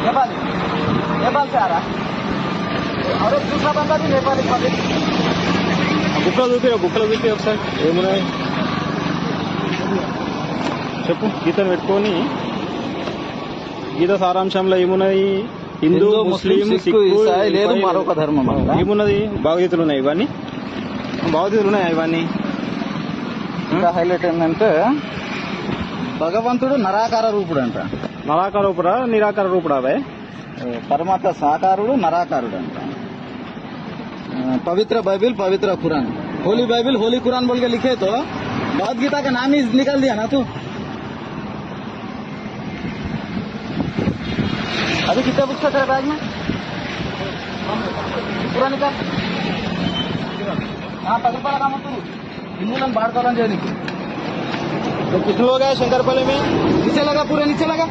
नेपाली नेपाल से आ रहा और एक दूसरा बंदा भी नेपाली पब्लिक బుక్కలో చూపి ఒకసారి ఏమున్నాయి చెప్పు గీతను పెట్టుకొని గీత సారాంశంలో ఏమున్నాయి హిందూ ముస్లిం సిక్కు ఇసాయి లేదు మరొక ధర్మం ఏమున్నది భావగీతలు ఉన్నాయి ఇవన్నీ భావగీతలు ఉన్నాయా ఇవన్నీ ఇంకా హైలైట్ ఏంటంటే భగవంతుడు నరాకార రూపుడు అంట నరాకార రూపుడా నిరాకార రూపుడా అవే పరమాత్మ సాకారుడు నరాకారుడు అంట पवित्र बाइबिल पवित्र कुरान होली बाइबिल होली कुरान बोल के लिखे तो भगवद गीता का नाम ही निकाल दिया ना तू अभी कितने बुक्स है तेरे बैग में पूरा निकाल हाँ 10 रुपया लगा मत तू हिंदू बाढ़ कौन जाए तो कितने लोग हैं शंकरपल्ली में नीचे लगा पूरे नीचे लगा